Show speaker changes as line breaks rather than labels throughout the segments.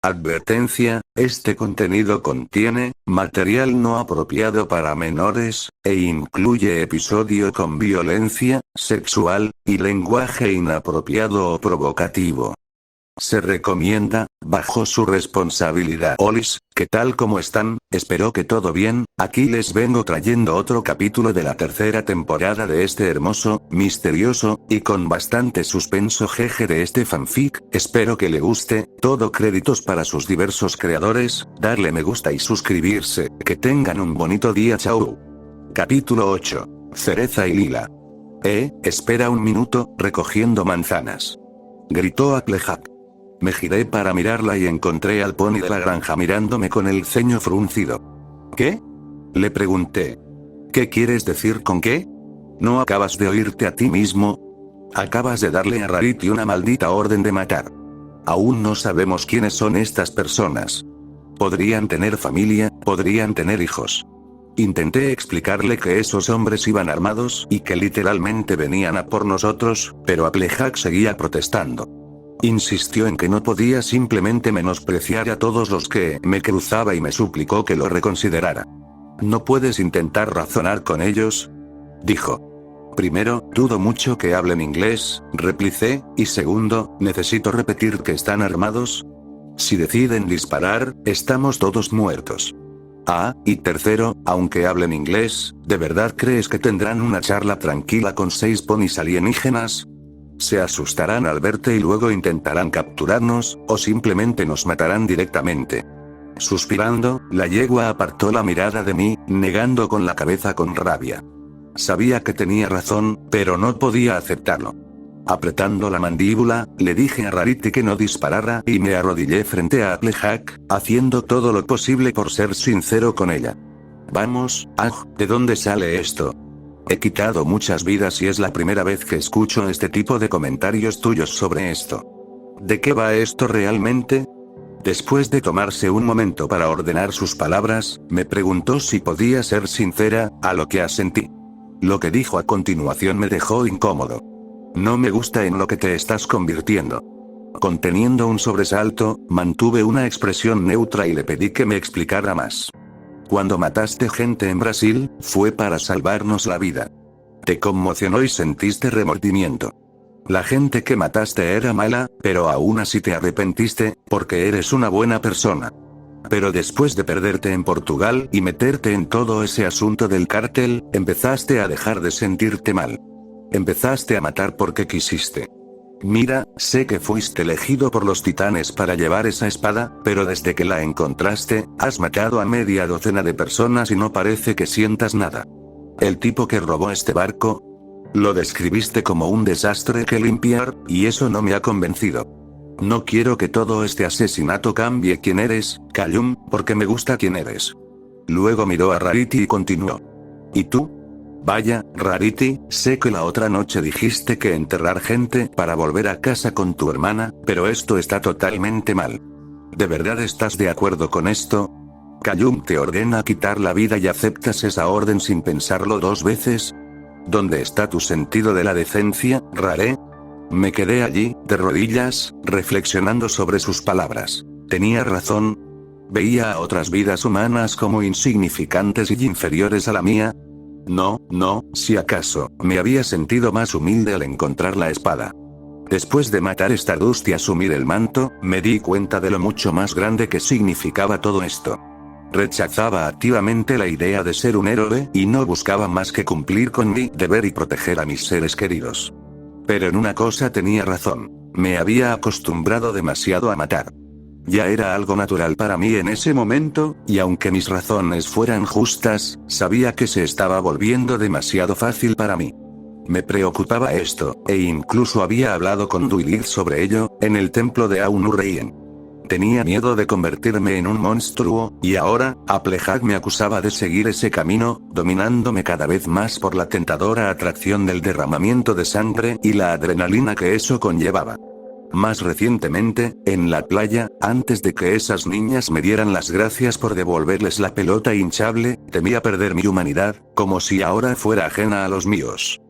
Advertencia, este contenido contiene material no apropiado para menores, e incluye episodio con violencia sexual y lenguaje inapropiado o provocativo. Se recomienda, bajo su responsabilidad. Olis, ¿qué tal como están? Espero que todo bien. Aquí les vengo trayendo otro capítulo de la tercera temporada de este hermoso, misterioso, y con bastante suspenso jeje de este fanfic. Espero que le guste. Todo créditos para sus diversos creadores. Darle me gusta y suscribirse. Que tengan un bonito día. Chau. Capítulo 8. Cereza y Lila. Espera un minuto, recogiendo manzanas. Gritó Applejack. Me giré para mirarla y encontré al pony de la granja mirándome con el ceño fruncido. ¿Qué? Le pregunté. ¿Qué quieres decir con qué? ¿No acabas de oírte a ti mismo? Acabas de darle a Rarity una maldita orden de matar. Aún no sabemos quiénes son estas personas. Podrían tener familia, podrían tener hijos. Intenté explicarle que esos hombres iban armados y que literalmente venían a por nosotros, pero Applejack seguía protestando. Insistió en que no podía simplemente menospreciar a todos los que me cruzaba y me suplicó que lo reconsiderara. ¿No puedes intentar razonar con ellos?, dijo. Primero, dudo mucho que hablen inglés, replicé, y segundo, necesito repetir que están armados. Si deciden disparar, estamos todos muertos. Y tercero, aunque hablen inglés, ¿de verdad crees que tendrán una charla tranquila con 6 ponis alienígenas? Se asustarán al verte y luego intentarán capturarnos, o simplemente nos matarán directamente. Suspirando, la yegua apartó la mirada de mí, negando con la cabeza con rabia. Sabía que tenía razón, pero no podía aceptarlo. Apretando la mandíbula, le dije a Rarity que no disparara y me arrodillé frente a Applejack, haciendo todo lo posible por ser sincero con ella. Vamos, ¿de dónde sale esto? He quitado muchas vidas y es la primera vez que escucho este tipo de comentarios tuyos sobre esto. ¿De qué va esto realmente? Después de tomarse un momento para ordenar sus palabras, me preguntó si podía ser sincera, a lo que asentí. Lo que dijo a continuación me dejó incómodo. No me gusta en lo que te estás convirtiendo. Conteniendo un sobresalto, mantuve una expresión neutra y le pedí que me explicara más. Cuando mataste gente en Brasil, fue para salvarnos la vida. Te conmocionó y sentiste remordimiento. La gente que mataste era mala, pero aún así te arrepentiste, porque eres una buena persona. Pero después de perderte en Portugal y meterte en todo ese asunto del cártel, empezaste a dejar de sentirte mal. Empezaste a matar porque quisiste. Mira, sé que fuiste elegido por los titanes para llevar esa espada, pero desde que la encontraste, has matado a media docena de personas y no parece que sientas nada. El tipo que robó este barco, lo describiste como un desastre que limpiar, y eso no me ha convencido. No quiero que todo este asesinato cambie quién eres, Callum, porque me gusta quién eres. Luego miró a Rarity y continuó. ¿Y tú? Vaya, Rarity, sé que la otra noche dijiste que enterrar gente para volver a casa con tu hermana, pero esto está totalmente mal. ¿De verdad estás de acuerdo con esto? Callum te ordena quitar la vida y aceptas esa orden sin pensarlo 2 veces. ¿Dónde está tu sentido de la decencia, Rare? Me quedé allí, de rodillas, reflexionando sobre sus palabras. Tenía razón. Veía a otras vidas humanas como insignificantes y inferiores a la mía. No, si acaso, me había sentido más humilde al encontrar la espada. Después de matar Stardust y asumir el manto, me di cuenta de lo mucho más grande que significaba todo esto. Rechazaba activamente la idea de ser un héroe y no buscaba más que cumplir con mi deber y proteger a mis seres queridos. Pero en una cosa tenía razón, me había acostumbrado demasiado a matar. Ya era algo natural para mí en ese momento, y aunque mis razones fueran justas, sabía que se estaba volviendo demasiado fácil para mí. Me preocupaba esto, e incluso había hablado con Duilith sobre ello, en el templo de Aunurreien. Tenía miedo de convertirme en un monstruo, y ahora, Applejack me acusaba de seguir ese camino, dominándome cada vez más por la tentadora atracción del derramamiento de sangre y la adrenalina que eso conllevaba. Más recientemente, en la playa, antes de que esas niñas me dieran las gracias por devolverles la pelota hinchable, temía perder mi humanidad, como si ahora fuera ajena a los míos.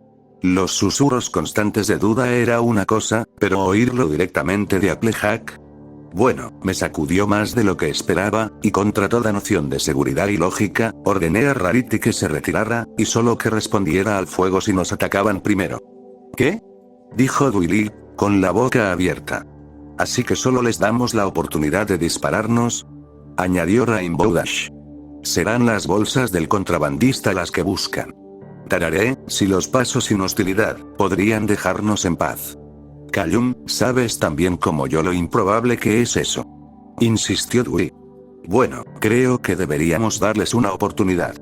Los susurros constantes de duda era una cosa, pero oírlo directamente de Applejack. Bueno, me sacudió más de lo que esperaba, y contra toda noción de seguridad y lógica, ordené a Rarity que se retirara, y solo que respondiera al fuego si nos atacaban primero. ¿Qué? Dijo Willy, con la boca abierta. ¿Así que solo les damos la oportunidad de dispararnos? Añadió Rainbow Dash. Serán las bolsas del contrabandista las que buscan. Tararé, si los paso sin hostilidad, podrían dejarnos en paz. Callum, sabes tan bien como yo lo improbable que es eso. Insistió Dewey. Bueno, creo que deberíamos darles una oportunidad.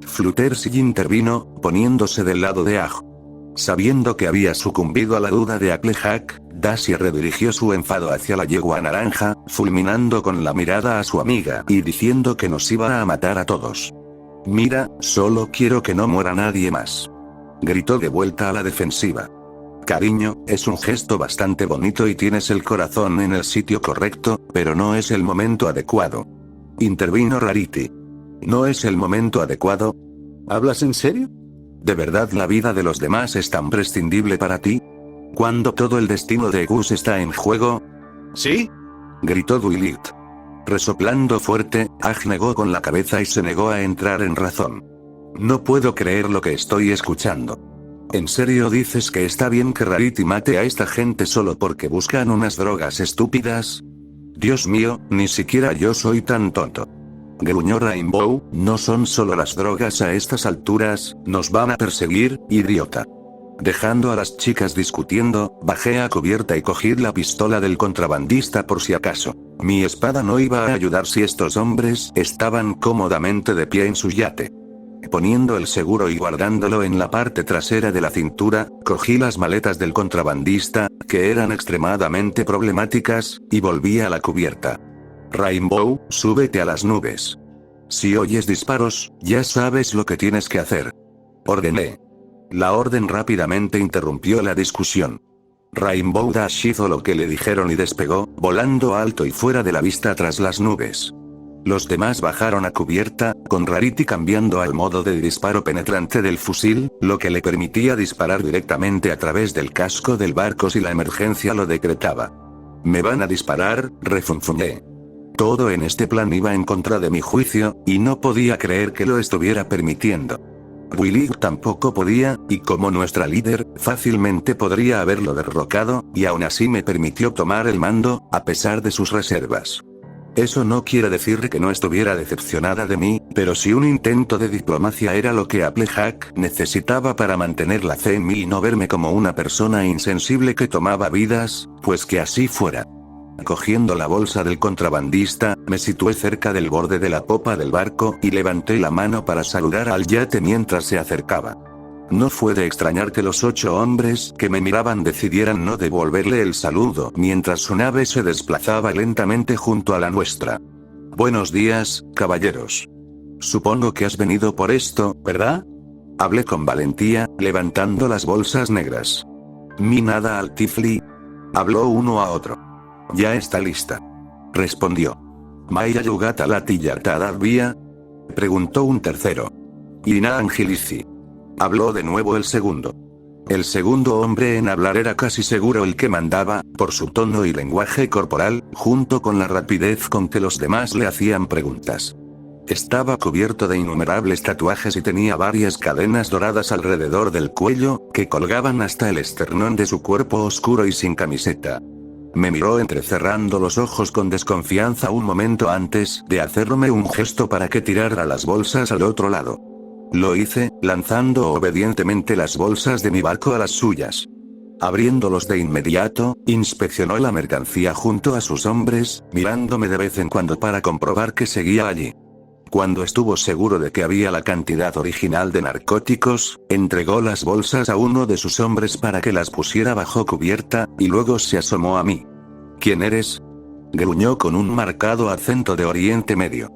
Fluttershy intervino, poniéndose del lado de Aj. Sabiendo que había sucumbido a la duda de Applejack, Daisy redirigió su enfado hacia la yegua naranja, fulminando con la mirada a su amiga y diciendo que nos iba a matar a todos. Mira, solo quiero que no muera nadie más. Gritó de vuelta a la defensiva. Cariño, es un gesto bastante bonito y tienes el corazón en el sitio correcto, pero no es el momento adecuado. Intervino Rarity. ¿No es el momento adecuado? ¿Hablas en serio? ¿De verdad la vida de los demás es tan prescindible para ti? ¿Cuando todo el destino de Gus está en juego? ¿Sí? Gritó Dwilit. Resoplando fuerte, Aj negó con la cabeza y se negó a entrar en razón. No puedo creer lo que estoy escuchando. ¿En serio dices que está bien que Rarity mate a esta gente solo porque buscan unas drogas estúpidas? Dios mío, ni siquiera yo soy tan tonto. Gruñó Rainbow, no son solo las drogas a estas alturas, nos van a perseguir, idiota. Dejando a las chicas discutiendo, bajé a cubierta y cogí la pistola del contrabandista por si acaso. Mi espada no iba a ayudar si estos hombres estaban cómodamente de pie en su yate. Poniendo el seguro y guardándolo en la parte trasera de la cintura, cogí las maletas del contrabandista, que eran extremadamente problemáticas, y volví a la cubierta. Rainbow, súbete a las nubes. Si oyes disparos, ya sabes lo que tienes que hacer. Ordené. La orden rápidamente interrumpió la discusión. Rainbow Dash hizo lo que le dijeron y despegó, volando alto y fuera de la vista tras las nubes. Los demás bajaron a cubierta, con Rarity cambiando al modo de disparo penetrante del fusil, lo que le permitía disparar directamente a través del casco del barco si la emergencia lo decretaba. ¿Me van a disparar?, refunfuñé. Todo en este plan iba en contra de mi juicio, y no podía creer que lo estuviera permitiendo. Willy tampoco podía, y como nuestra líder, fácilmente podría haberlo derrocado, y aún así me permitió tomar el mando, a pesar de sus reservas. Eso no quiere decir que no estuviera decepcionada de mí, pero si un intento de diplomacia era lo que Applejack necesitaba para mantener la fe en mí y no verme como una persona insensible que tomaba vidas, pues que así fuera. Cogiendo la bolsa del contrabandista, me situé cerca del borde de la popa del barco y levanté la mano para saludar al yate mientras se acercaba. No fue de extrañar que los 8 hombres que me miraban decidieran no devolverle el saludo mientras su nave se desplazaba lentamente junto a la nuestra. Buenos días, caballeros. Supongo que has venido por esto, ¿verdad? Hablé con valentía, levantando las bolsas negras. Mi nada al Tifli. Habló uno a otro. Ya está lista. Respondió. ¿Maya Yugata Latilla todavía? Preguntó un tercero. Ina Angelici. Habló de nuevo el segundo. El segundo hombre en hablar era casi seguro el que mandaba, por su tono y lenguaje corporal, junto con la rapidez con que los demás le hacían preguntas. Estaba cubierto de innumerables tatuajes y tenía varias cadenas doradas alrededor del cuello, que colgaban hasta el esternón de su cuerpo oscuro y sin camiseta. Me miró entrecerrando los ojos con desconfianza un momento antes de hacerme un gesto para que tirara las bolsas al otro lado. Lo hice, lanzando obedientemente las bolsas de mi barco a las suyas. Abriéndolos de inmediato, inspeccionó la mercancía junto a sus hombres, mirándome de vez en cuando para comprobar que seguía allí. Cuando estuvo seguro de que había la cantidad original de narcóticos, entregó las bolsas a uno de sus hombres para que las pusiera bajo cubierta, y luego se asomó a mí. ¿Quién eres?, gruñó con un marcado acento de Oriente Medio.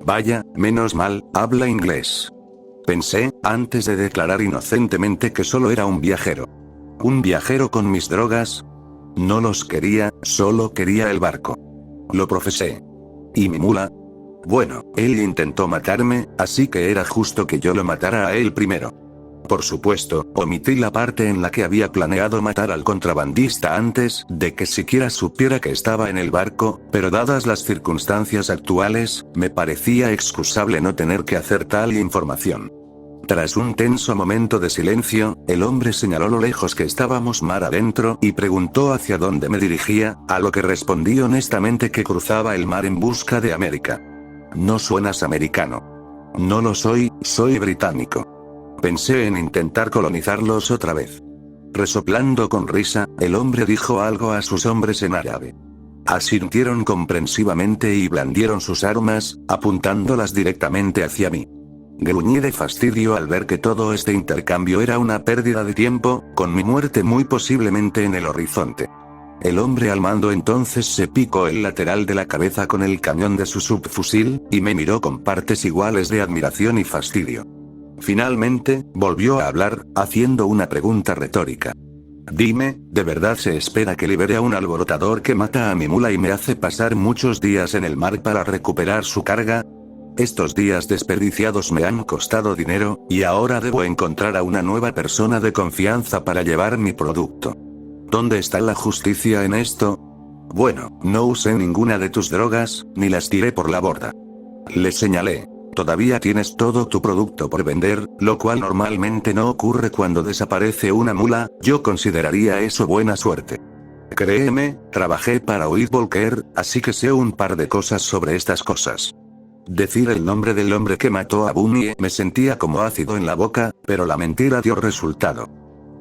Vaya, menos mal, habla inglés. Pensé, antes de declarar inocentemente que solo era un viajero. ¿Un viajero con mis drogas? No los quería, solo quería el barco. Lo profesé. ¿Y mi mula? Bueno, él intentó matarme, así que era justo que yo lo matara a él primero. Por supuesto, omití la parte en la que había planeado matar al contrabandista antes de que siquiera supiera que estaba en el barco, pero dadas las circunstancias actuales, me parecía excusable no tener que hacer tal información. Tras un tenso momento de silencio, el hombre señaló lo lejos que estábamos mar adentro y preguntó hacia dónde me dirigía, a lo que respondí honestamente que cruzaba el mar en busca de América. No suenas americano. No lo soy, soy británico. Pensé en intentar colonizarlos otra vez. Resoplando con risa, el hombre dijo algo a sus hombres en árabe. Asintieron comprensivamente y blandieron sus armas, apuntándolas directamente hacia mí. Gruñí de fastidio al ver que todo este intercambio era una pérdida de tiempo, con mi muerte muy posiblemente en el horizonte. El hombre al mando entonces se picó el lateral de la cabeza con el cañón de su subfusil, y me miró con partes iguales de admiración y fastidio. Finalmente, volvió a hablar, haciendo una pregunta retórica. Dime, ¿de verdad se espera que libere a un alborotador que mata a mi mula y me hace pasar muchos días en el mar para recuperar su carga? Estos días desperdiciados me han costado dinero, y ahora debo encontrar a una nueva persona de confianza para llevar mi producto. ¿Dónde está la justicia en esto? Bueno, no usé ninguna de tus drogas, ni las tiré por la borda. Le señalé. Todavía tienes todo tu producto por vender, lo cual normalmente no ocurre cuando desaparece una mula, yo consideraría eso buena suerte. Créeme, trabajé para White Walker, así que sé un par de cosas sobre estas cosas. Decir el nombre del hombre que mató a Bunny me sentía como ácido en la boca, pero la mentira dio resultado.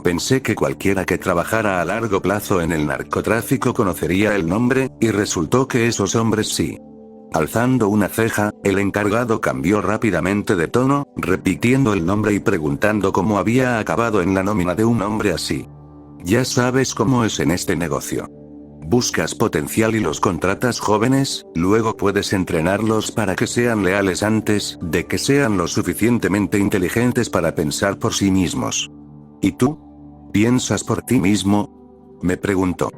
Pensé que cualquiera que trabajara a largo plazo en el narcotráfico conocería el nombre, y resultó que esos hombres sí. Alzando una ceja, el encargado cambió rápidamente de tono, repitiendo el nombre y preguntando cómo había acabado en la nómina de un hombre así. Ya sabes cómo es en este negocio. Buscas potencial y los contratas jóvenes, luego puedes entrenarlos para que sean leales antes de que sean lo suficientemente inteligentes para pensar por sí mismos. ¿Y tú? ¿Piensas por ti mismo? Me preguntó.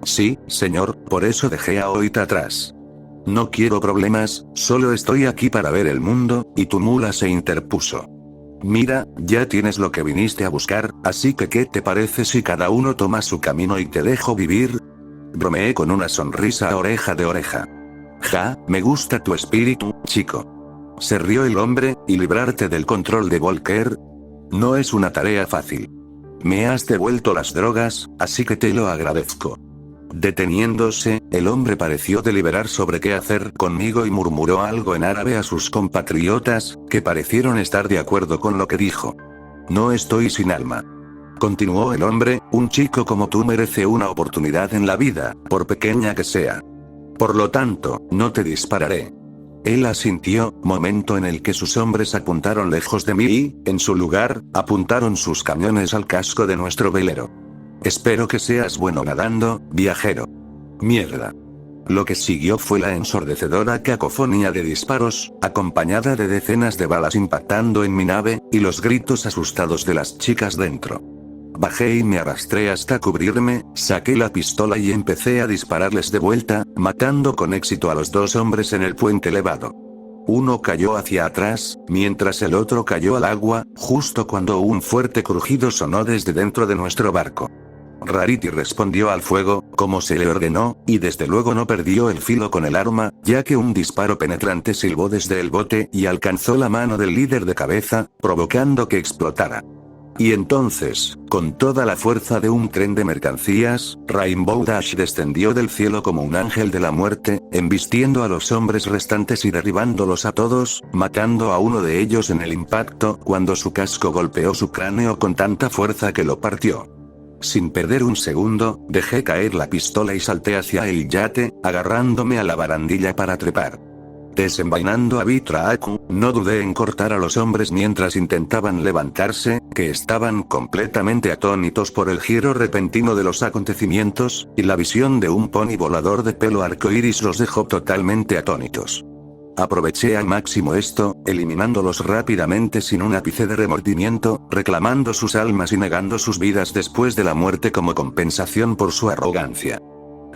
Sí, señor, por eso dejé a Oit atrás. No quiero problemas, solo estoy aquí para ver el mundo, y tu mula se interpuso. Mira, ya tienes lo que viniste a buscar, así que ¿qué te parece si cada uno toma su camino y te dejo vivir? Bromeé con una sonrisa a oreja de oreja. Ja, me gusta tu espíritu, chico. Se rió el hombre, y librarte del control de Walker no es una tarea fácil. Me has devuelto las drogas, así que te lo agradezco. Deteniéndose, el hombre pareció deliberar sobre qué hacer conmigo y murmuró algo en árabe a sus compatriotas, que parecieron estar de acuerdo con lo que dijo. No estoy sin alma. Continuó el hombre, un chico como tú merece una oportunidad en la vida, por pequeña que sea. Por lo tanto, no te dispararé. Él asintió, momento en el que sus hombres apuntaron lejos de mí y, en su lugar, apuntaron sus cañones al casco de nuestro velero. Espero que seas bueno nadando, viajero. Mierda. Lo que siguió fue la ensordecedora cacofonía de disparos, acompañada de decenas de balas impactando en mi nave, y los gritos asustados de las chicas dentro. Bajé y me arrastré hasta cubrirme, saqué la pistola y empecé a dispararles de vuelta, matando con éxito a los dos hombres en el puente elevado. Uno cayó hacia atrás, mientras el otro cayó al agua, justo cuando un fuerte crujido sonó desde dentro de nuestro barco. Rarity respondió al fuego, como se le ordenó, y desde luego no perdió el filo con el arma, ya que un disparo penetrante silbó desde el bote y alcanzó la mano del líder de cabeza, provocando que explotara. Y entonces, con toda la fuerza de un tren de mercancías, Rainbow Dash descendió del cielo como un ángel de la muerte, embistiendo a los hombres restantes y derribándolos a todos, matando a uno de ellos en el impacto cuando su casco golpeó su cráneo con tanta fuerza que lo partió. Sin perder un segundo, dejé caer la pistola y salté hacia el yate, agarrándome a la barandilla para trepar. Desenvainando a Vitraaku, no dudé en cortar a los hombres mientras intentaban levantarse, que estaban completamente atónitos por el giro repentino de los acontecimientos, y la visión de un pony volador de pelo arcoíris los dejó totalmente atónitos. Aproveché al máximo esto, eliminándolos rápidamente sin un ápice de remordimiento, reclamando sus almas y negando sus vidas después de la muerte como compensación por su arrogancia.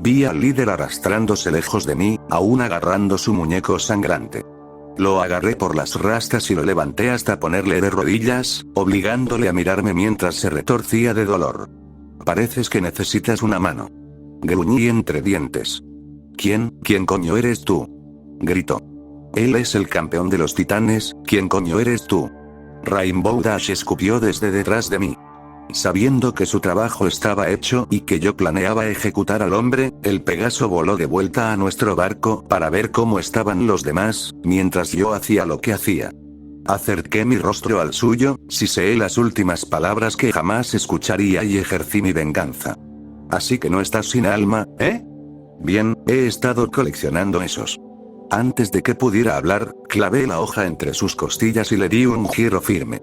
Vi al líder arrastrándose lejos de mí, aún agarrando su muñeco sangrante. Lo agarré por las rastas y lo levanté hasta ponerle de rodillas, obligándole a mirarme mientras se retorcía de dolor. Pareces que necesitas una mano. Gruñí entre dientes. ¿Quién coño eres tú? Gritó. Él es el campeón de los titanes, ¿quién coño eres tú? Rainbow Dash escupió desde detrás de mí. Sabiendo que su trabajo estaba hecho y que yo planeaba ejecutar al hombre, el Pegaso voló de vuelta a nuestro barco para ver cómo estaban los demás, mientras yo hacía lo que hacía. Acerqué mi rostro al suyo, siseé las últimas palabras que jamás escucharía y ejercí mi venganza. Así que no estás sin alma, ¿eh? Bien, he estado coleccionando esos. Antes de que pudiera hablar, clavé la hoja entre sus costillas y le di un giro firme.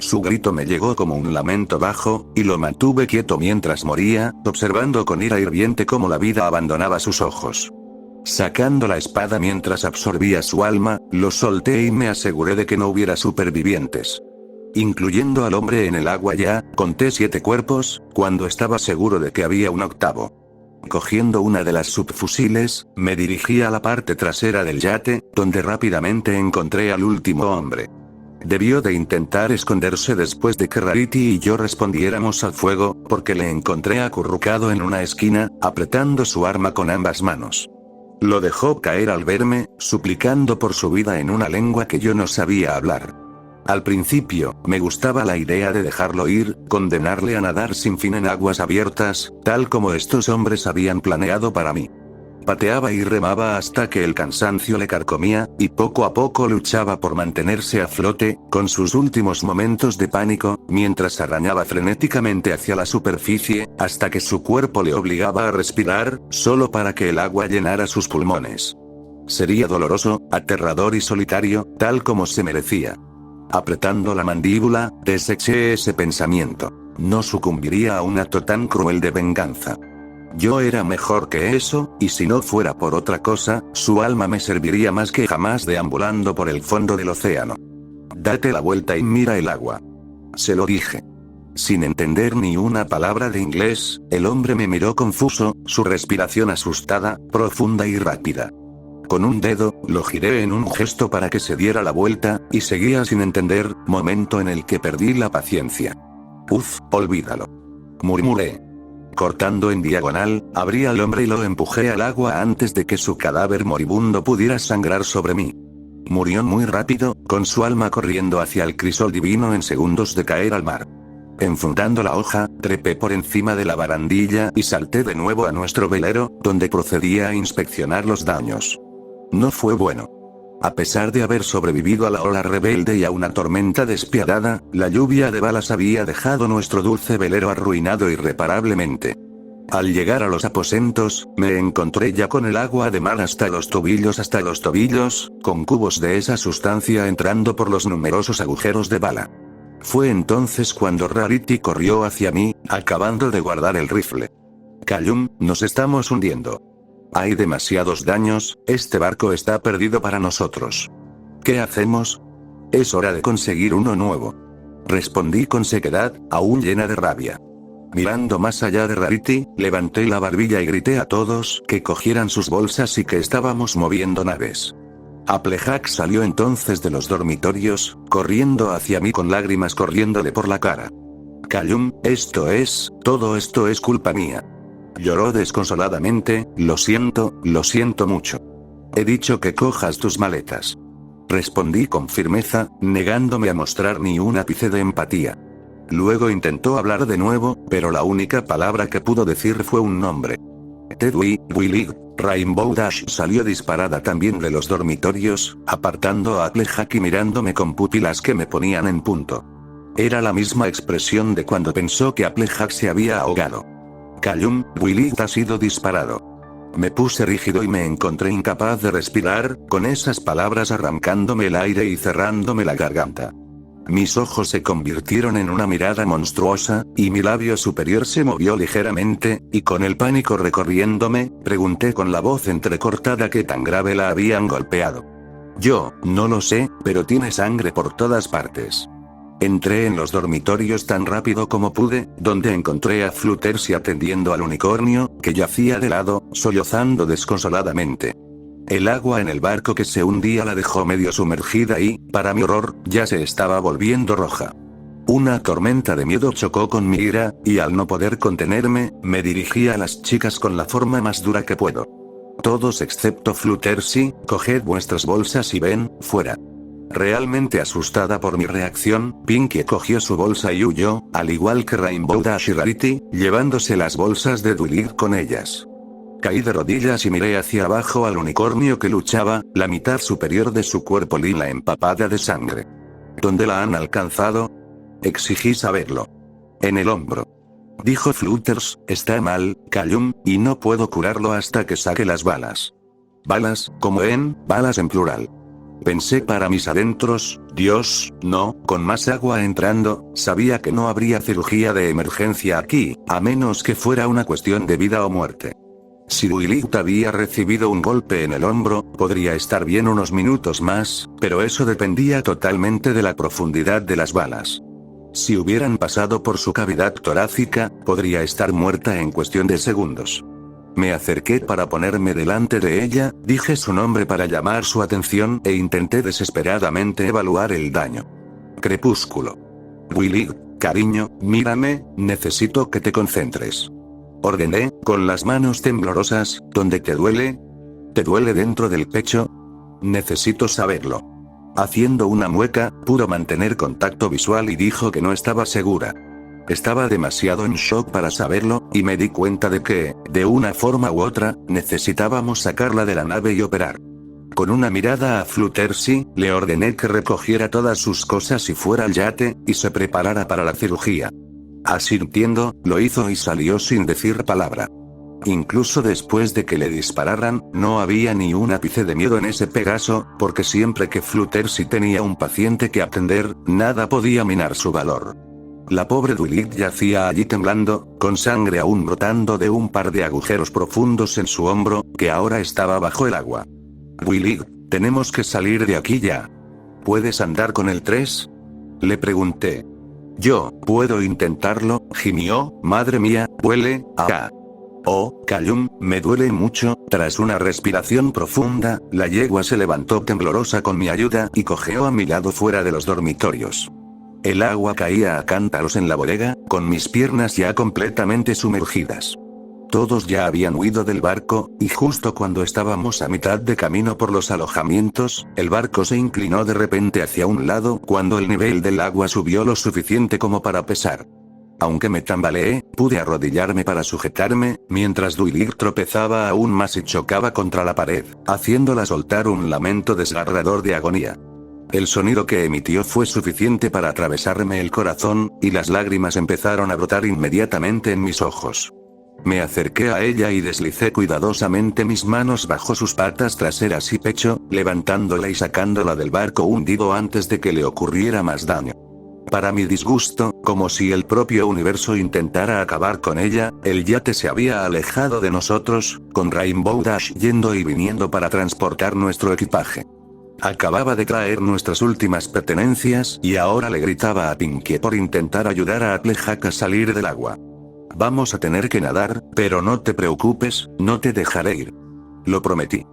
Su grito me llegó como un lamento bajo, y lo mantuve quieto mientras moría, observando con ira hirviente cómo la vida abandonaba sus ojos. Sacando la espada mientras absorbía su alma, lo solté y me aseguré de que no hubiera supervivientes. Incluyendo al hombre en el agua ya, conté 7 cuerpos, cuando estaba seguro de que había un octavo. Cogiendo una de las subfusiles, me dirigí a la parte trasera del yate, donde rápidamente encontré al último hombre. Debió de intentar esconderse después de que Rarity y yo respondiéramos al fuego, porque le encontré acurrucado en una esquina, apretando su arma con ambas manos. Lo dejó caer al verme, suplicando por su vida en una lengua que yo no sabía hablar. Al principio, me gustaba la idea de dejarlo ir, condenarle a nadar sin fin en aguas abiertas, tal como estos hombres habían planeado para mí. Pateaba y remaba hasta que el cansancio le carcomía, y poco a poco luchaba por mantenerse a flote, con sus últimos momentos de pánico, mientras arañaba frenéticamente hacia la superficie, hasta que su cuerpo le obligaba a respirar, solo para que el agua llenara sus pulmones. Sería doloroso, aterrador y solitario, tal como se merecía. Apretando la mandíbula, deseché ese pensamiento. No sucumbiría a un acto tan cruel de venganza. Yo era mejor que eso, y si no fuera por otra cosa, su alma me serviría más que jamás deambulando por el fondo del océano. Date la vuelta y mira el agua. Se lo dije. Sin entender ni una palabra de inglés, el hombre me miró confuso, su respiración asustada, profunda y rápida. Con un dedo, lo giré en un gesto para que se diera la vuelta, y seguía sin entender, momento en el que perdí la paciencia. Olvídalo. Murmuré. Cortando en diagonal, abrí al hombre y lo empujé al agua antes de que su cadáver moribundo pudiera sangrar sobre mí. Murió muy rápido, con su alma corriendo hacia el crisol divino en segundos de caer al mar. Enfundando la hoja, trepé por encima de la barandilla y salté de nuevo a nuestro velero, donde procedía a inspeccionar los daños. No fue bueno. A pesar de haber sobrevivido a la ola rebelde y a una tormenta despiadada, la lluvia de balas había dejado nuestro dulce velero arruinado irreparablemente. Al llegar a los aposentos, me encontré ya con el agua de mar hasta los tobillos, con cubos de esa sustancia entrando por los numerosos agujeros de bala. Fue entonces cuando Rarity corrió hacia mí, acabando de guardar el rifle. Callum, nos estamos hundiendo. Hay demasiados daños, este barco está perdido para nosotros. ¿Qué hacemos? Es hora de conseguir uno nuevo. Respondí con sequedad, aún llena de rabia. Mirando más allá de Rarity, levanté la barbilla y grité a todos que cogieran sus bolsas y que estábamos moviendo naves. Applejack salió entonces de los dormitorios, corriendo hacia mí con lágrimas corriéndole por la cara. Callum, todo esto es culpa mía. Lloró desconsoladamente, lo siento mucho. He dicho que cojas tus maletas. Respondí con firmeza, negándome a mostrar ni un ápice de empatía. Luego intentó hablar de nuevo, pero la única palabra que pudo decir fue un nombre. Willy. Rainbow Dash salió disparada también de los dormitorios, apartando a Applejack y mirándome con pupilas que me ponían en punto. Era la misma expresión de cuando pensó que Applejack se había ahogado. Callum, Willy ha sido disparado. Me puse rígido y me encontré incapaz de respirar, con esas palabras arrancándome el aire y cerrándome la garganta. Mis ojos se convirtieron en una mirada monstruosa, y mi labio superior se movió ligeramente, y con el pánico recorriéndome, pregunté con la voz entrecortada qué tan grave la habían golpeado. Yo, no lo sé, pero tiene sangre por todas partes. Entré en los dormitorios tan rápido como pude, donde encontré a Fluttershy atendiendo al unicornio, que yacía de lado, sollozando desconsoladamente. El agua en el barco que se hundía la dejó medio sumergida y, para mi horror, ya se estaba volviendo roja. Una tormenta de miedo chocó con mi ira, y al no poder contenerme, me dirigí a las chicas con la forma más dura que puedo. Todos excepto Fluttershy, coged vuestras bolsas y ven, fuera. Realmente asustada por mi reacción, Pinkie cogió su bolsa y huyó, al igual que Rainbow Dash y Rarity, llevándose las bolsas de Duilig con ellas. Caí de rodillas y miré hacia abajo al unicornio que luchaba, la mitad superior de su cuerpo lila empapada de sangre. ¿Dónde la han alcanzado? Exigí saberlo. En el hombro. Dijo Flutters, está mal, Callum, y no puedo curarlo hasta que saque las balas. Balas, como balas en plural. Pensé para mis adentros, Dios, no, con más agua entrando, sabía que no habría cirugía de emergencia aquí, a menos que fuera una cuestión de vida o muerte. Si Duilig había recibido un golpe en el hombro, podría estar bien unos minutos más, pero eso dependía totalmente de la profundidad de las balas. Si hubieran pasado por su cavidad torácica, podría estar muerta en cuestión de segundos. Me acerqué para ponerme delante de ella, dije su nombre para llamar su atención e intenté desesperadamente evaluar el daño. Crepúsculo. Duilig, cariño, mírame, necesito que te concentres. Ordené, con las manos temblorosas, ¿dónde te duele? ¿Te duele dentro del pecho? Necesito saberlo. Haciendo una mueca, pudo mantener contacto visual y dijo que no estaba segura. Estaba demasiado en shock para saberlo, y me di cuenta de que, de una forma u otra, necesitábamos sacarla de la nave y operar. Con una mirada a Fluttershy, le ordené que recogiera todas sus cosas y fuera al yate, y se preparara para la cirugía. Asintiendo, lo hizo y salió sin decir palabra. Incluso después de que le dispararan, no había ni un ápice de miedo en ese Pegaso, porque siempre que Fluttershy tenía un paciente que atender, nada podía minar su valor. La pobre Duilig yacía allí temblando, con sangre aún brotando de un par de agujeros profundos en su hombro, que ahora estaba bajo el agua. Duilig, tenemos que salir de aquí ya. ¿Puedes andar con el 3? Le pregunté. Yo, puedo intentarlo, gimió, madre mía, huele a... Oh, Callum, me duele mucho. Tras una respiración profunda, la yegua se levantó temblorosa con mi ayuda y cojeó a mi lado fuera de los dormitorios. El agua caía a cántaros en la bodega, con mis piernas ya completamente sumergidas. Todos ya habían huido del barco, y justo cuando estábamos a mitad de camino por los alojamientos, el barco se inclinó de repente hacia un lado cuando el nivel del agua subió lo suficiente como para pesar. Aunque me tambaleé, pude arrodillarme para sujetarme, mientras Duilig tropezaba aún más y chocaba contra la pared, haciéndola soltar un lamento desgarrador de agonía. El sonido que emitió fue suficiente para atravesarme el corazón, y las lágrimas empezaron a brotar inmediatamente en mis ojos. Me acerqué a ella y deslicé cuidadosamente mis manos bajo sus patas traseras y pecho, levantándola y sacándola del barco hundido antes de que le ocurriera más daño. Para mi disgusto, como si el propio universo intentara acabar con ella, el yate se había alejado de nosotros, con Rainbow Dash yendo y viniendo para transportar nuestro equipaje. Acababa de traer nuestras últimas pertenencias y ahora le gritaba a Pinkie por intentar ayudar a Applejack a salir del agua. Vamos a tener que nadar, pero no te preocupes, no te dejaré ir. Lo prometí.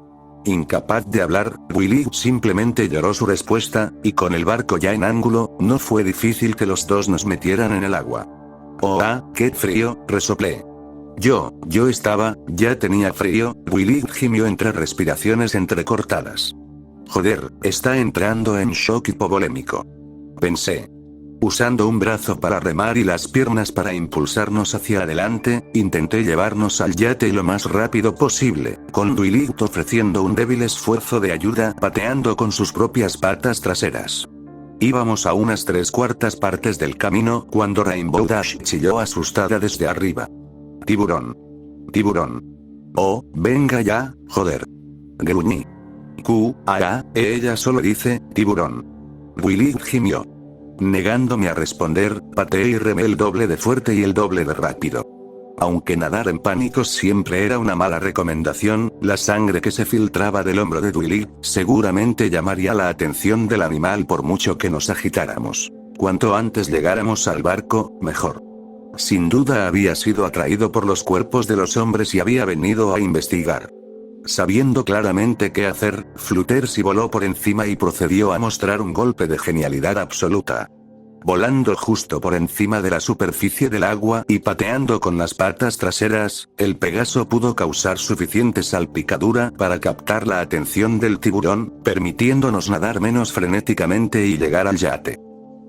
Incapaz de hablar, Willy simplemente lloró su respuesta, y con el barco ya en ángulo, no fue difícil que los dos nos metieran en el agua. ¡Oh, qué frío!, resoplé. Ya tenía frío, Willy gimió entre respiraciones entrecortadas. Joder, está entrando en shock hipovolémico. Pensé. Usando un brazo para remar y las piernas para impulsarnos hacia adelante, intenté llevarnos al yate lo más rápido posible, con Duilig ofreciendo un débil esfuerzo de ayuda pateando con sus propias patas traseras. Íbamos a unas 3/4 partes del camino cuando Rainbow Dash chilló asustada desde arriba. Tiburón. Tiburón. Oh, venga ya, joder. Gruñí. Ella solo dice, tiburón. Willy gimió. Negándome a responder, pateé y remé el doble de fuerte y el doble de rápido. Aunque nadar en pánico siempre era una mala recomendación, la sangre que se filtraba del hombro de Willy seguramente llamaría la atención del animal por mucho que nos agitáramos. Cuanto antes llegáramos al barco, mejor. Sin duda había sido atraído por los cuerpos de los hombres y había venido a investigar. Sabiendo claramente qué hacer, Fluttershy voló por encima y procedió a mostrar un golpe de genialidad absoluta. Volando justo por encima de la superficie del agua y pateando con las patas traseras, el Pegaso pudo causar suficiente salpicadura para captar la atención del tiburón, permitiéndonos nadar menos frenéticamente y llegar al yate.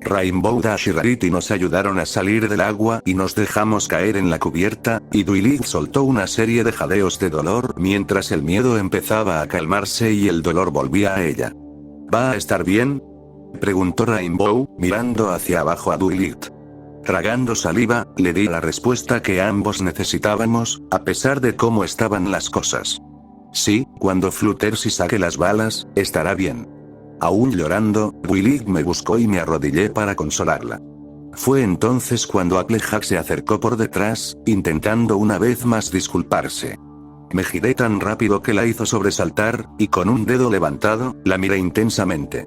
Rainbow Dash y Rarity nos ayudaron a salir del agua y nos dejamos caer en la cubierta, y Duilig soltó una serie de jadeos de dolor mientras el miedo empezaba a calmarse y el dolor volvía a ella. ¿Va a estar bien?, preguntó Rainbow, mirando hacia abajo a Duilig. Tragando saliva, le di la respuesta que ambos necesitábamos, a pesar de cómo estaban las cosas. Sí, cuando Fluttershy saque las balas, estará bien. Aún llorando, Duilig me buscó y me arrodillé para consolarla. Fue entonces cuando Applejack se acercó por detrás, intentando una vez más disculparse. Me giré tan rápido que la hizo sobresaltar, y con un dedo levantado, la miré intensamente.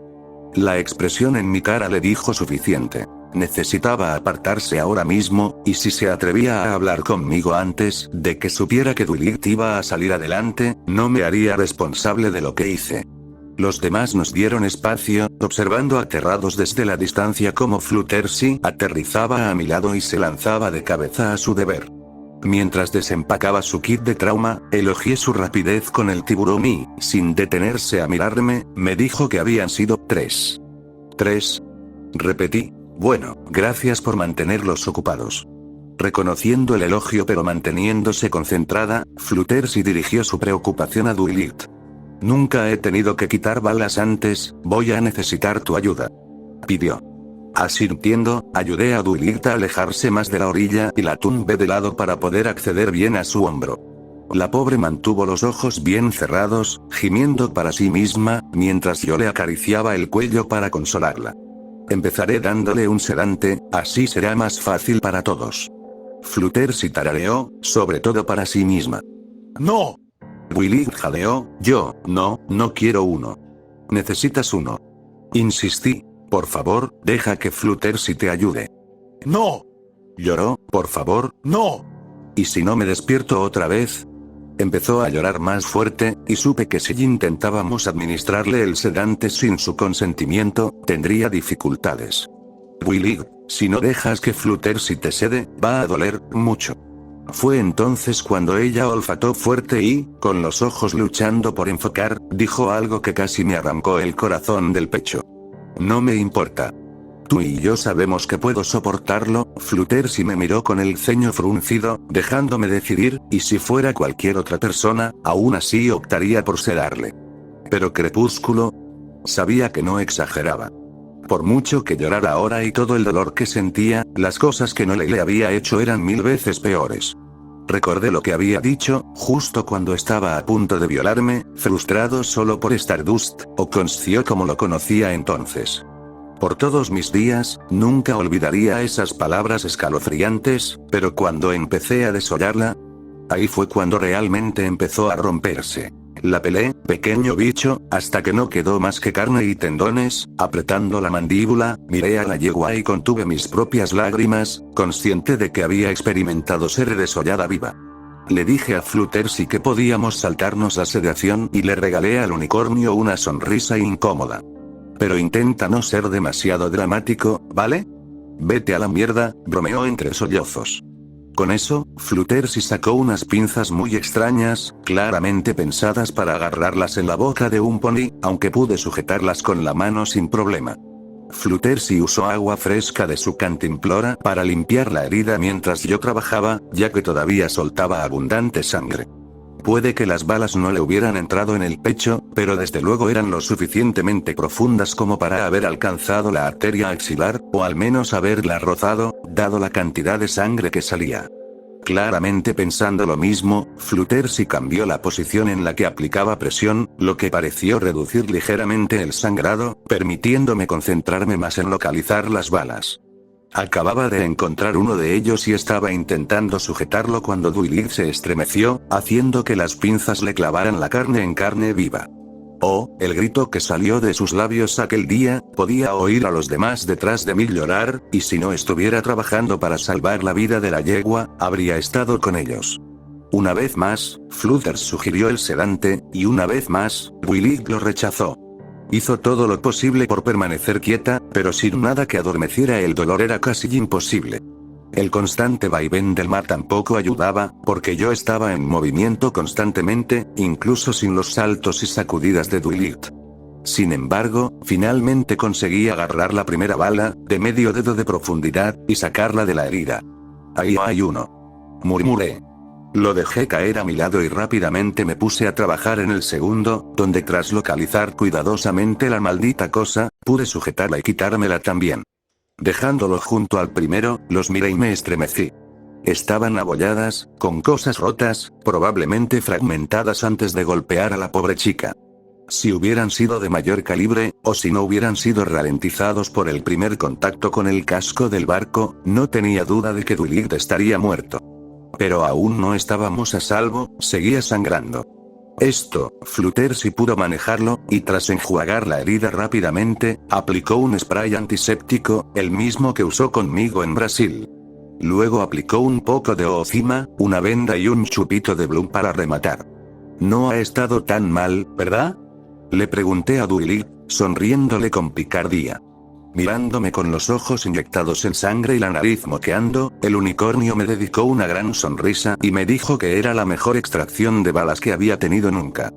La expresión en mi cara le dijo suficiente. Necesitaba apartarse ahora mismo, y si se atrevía a hablar conmigo antes de que supiera que Duilig iba a salir adelante, no me haría responsable de lo que hice. Los demás nos dieron espacio, observando aterrados desde la distancia cómo Fluttershy aterrizaba a mi lado y se lanzaba de cabeza a su deber. Mientras desempacaba su kit de trauma, elogié su rapidez con el tiburón y, sin detenerse a mirarme, me dijo que habían sido 3. ¿3? Repetí. Bueno, gracias por mantenerlos ocupados. Reconociendo el elogio pero manteniéndose concentrada, Fluttershy dirigió su preocupación a Duilig. Nunca he tenido que quitar balas antes, voy a necesitar tu ayuda. Pidió. Asintiendo, ayudé a Duilig a alejarse más de la orilla y la tumbé de lado para poder acceder bien a su hombro. La pobre mantuvo los ojos bien cerrados, gimiendo para sí misma, mientras yo le acariciaba el cuello para consolarla. Empezaré dándole un sedante, así será más fácil para todos. Fluttershy tarareó, sobre todo para sí misma. ¡No! Duilig jadeó, no quiero uno. Necesitas uno. Insistí. Por favor, deja que Fluttershy te ayude. ¡No! Lloró, por favor, no. ¿Y si no me despierto otra vez? Empezó a llorar más fuerte, y supe que si intentábamos administrarle el sedante sin su consentimiento, tendría dificultades. Duilig, si no dejas que Fluttershy te sede, va a doler mucho. Fue entonces cuando ella olfató fuerte y, con los ojos luchando por enfocar, dijo algo que casi me arrancó el corazón del pecho. No me importa. Tú y yo sabemos que puedo soportarlo. Fluttershy me miró con el ceño fruncido, dejándome decidir, y si fuera cualquier otra persona, aún así optaría por sedarle. Pero Crepúsculo sabía que no exageraba. Por mucho que llorara ahora y todo el dolor que sentía, las cosas que no le había hecho eran 1000 veces peores. Recordé lo que había dicho, justo cuando estaba a punto de violarme, frustrado solo por Stardust, o Concio como lo conocía entonces. Por todos mis días, nunca olvidaría esas palabras escalofriantes, pero cuando empecé a desollarla, ahí fue cuando realmente empezó a romperse. La pelé, pequeño bicho, hasta que no quedó más que carne y tendones. Apretando la mandíbula, miré a la yegua y contuve mis propias lágrimas, consciente de que había experimentado ser desollada viva. Le dije a Fluttershy que podíamos saltarnos la sedación y le regalé al unicornio una sonrisa incómoda. Pero intenta no ser demasiado dramático, ¿vale? Vete a la mierda, bromeó entre sollozos. Con eso, Fluttershy sacó unas pinzas muy extrañas, claramente pensadas para agarrarlas en la boca de un pony, aunque pude sujetarlas con la mano sin problema. Fluttershy usó agua fresca de su cantimplora para limpiar la herida mientras yo trabajaba, ya que todavía soltaba abundante sangre. Puede que las balas no le hubieran entrado en el pecho, pero desde luego eran lo suficientemente profundas como para haber alcanzado la arteria axilar, o al menos haberla rozado, dado la cantidad de sangre que salía. Claramente pensando lo mismo, Fluttershy cambió la posición en la que aplicaba presión, lo que pareció reducir ligeramente el sangrado, permitiéndome concentrarme más en localizar las balas. Acababa de encontrar uno de ellos y estaba intentando sujetarlo cuando Duilig se estremeció, haciendo que las pinzas le clavaran la carne en carne viva. Oh, el grito que salió de sus labios aquel día, podía oír a los demás detrás de mí llorar, y si no estuviera trabajando para salvar la vida de la yegua, habría estado con ellos. Una vez más, Flutter sugirió el sedante, y una vez más, Willy lo rechazó. Hizo todo lo posible por permanecer quieta, pero sin nada que adormeciera el dolor era casi imposible. El constante vaivén del mar tampoco ayudaba, porque yo estaba en movimiento constantemente, incluso sin los saltos y sacudidas de Dwight. Sin embargo, finalmente conseguí agarrar la primera bala, de medio dedo de profundidad, y sacarla de la herida. Ahí hay uno. Murmuré. Lo dejé caer a mi lado y rápidamente me puse a trabajar en el segundo, donde tras localizar cuidadosamente la maldita cosa, pude sujetarla y quitármela también. Dejándolo junto al primero, los miré y me estremecí. Estaban abolladas, con cosas rotas, probablemente fragmentadas antes de golpear a la pobre chica. Si hubieran sido de mayor calibre, o si no hubieran sido ralentizados por el primer contacto con el casco del barco, no tenía duda de que Dwight estaría muerto. Pero aún no estábamos a salvo, seguía sangrando. Flutter sí pudo manejarlo, y tras enjuagar la herida rápidamente, aplicó un spray antiséptico, el mismo que usó conmigo en Brasil. Luego aplicó un poco de Oocima, una venda y un chupito de Bloom para rematar. No ha estado tan mal, ¿verdad? Le pregunté a Dwight, sonriéndole con picardía. Mirándome con los ojos inyectados en sangre y la nariz moqueando, el unicornio me dedicó una gran sonrisa y me dijo que era la mejor extracción de balas que había tenido nunca.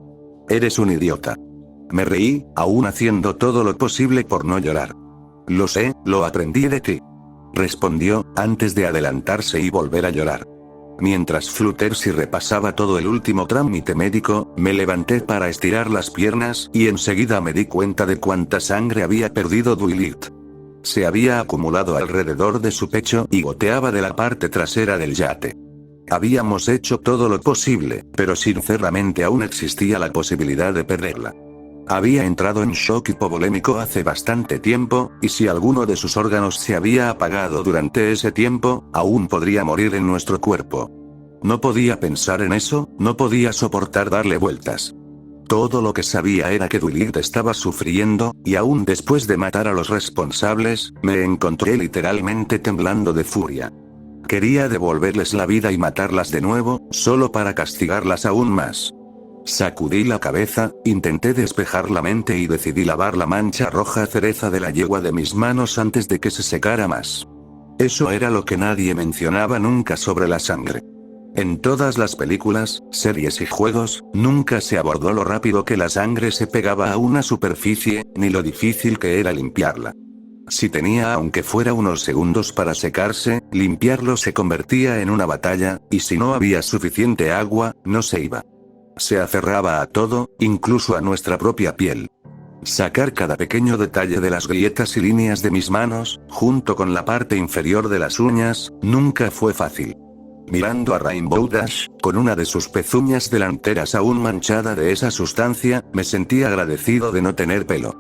Eres un idiota. Me reí, aún haciendo todo lo posible por no llorar. Lo sé, lo aprendí de ti. Respondió, antes de adelantarse y volver a llorar. Mientras Flutter sí repasaba todo el último trámite médico, me levanté para estirar las piernas y enseguida me di cuenta de cuánta sangre había perdido Dwight. Se había acumulado alrededor de su pecho y goteaba de la parte trasera del yate. Habíamos hecho todo lo posible, pero sinceramente aún existía la posibilidad de perderla. Había entrado en shock hipovolémico hace bastante tiempo, y si alguno de sus órganos se había apagado durante ese tiempo, aún podría morir en nuestro cuerpo. No podía pensar en eso, no podía soportar darle vueltas. Todo lo que sabía era que Dwight estaba sufriendo, y aún después de matar a los responsables, me encontré literalmente temblando de furia. Quería devolverles la vida y matarlas de nuevo, solo para castigarlas aún más. Sacudí la cabeza, intenté despejar la mente y decidí lavar la mancha roja cereza de la yegua de mis manos antes de que se secara más. Eso era lo que nadie mencionaba nunca sobre la sangre. En todas las películas, series y juegos, nunca se abordó lo rápido que la sangre se pegaba a una superficie, ni lo difícil que era limpiarla. Si tenía aunque fuera unos segundos para secarse, limpiarlo se convertía en una batalla, y si no había suficiente agua, no se iba. Se aferraba a todo, incluso a nuestra propia piel. Sacar cada pequeño detalle de las grietas y líneas de mis manos, junto con la parte inferior de las uñas, nunca fue fácil. Mirando a Rainbow Dash, con una de sus pezuñas delanteras aún manchada de esa sustancia, me sentí agradecido de no tener pelo.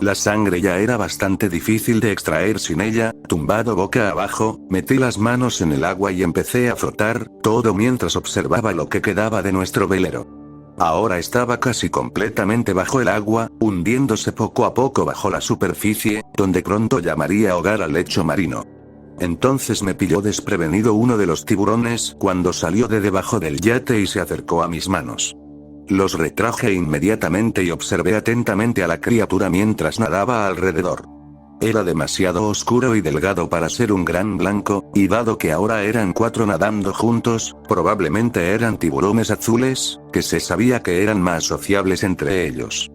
La sangre ya era bastante difícil de extraer sin ella, tumbado boca abajo, metí las manos en el agua y empecé a frotar, todo mientras observaba lo que quedaba de nuestro velero. Ahora estaba casi completamente bajo el agua, hundiéndose poco a poco bajo la superficie, donde pronto llamaría hogar al lecho marino. Entonces me pilló desprevenido uno de los tiburones cuando salió de debajo del yate y se acercó a mis manos. Los retraje inmediatamente y observé atentamente a la criatura mientras nadaba alrededor. Era demasiado oscuro y delgado para ser un gran blanco, y dado que ahora eran 4 nadando juntos, probablemente eran tiburones azules, que se sabía que eran más sociables entre ellos.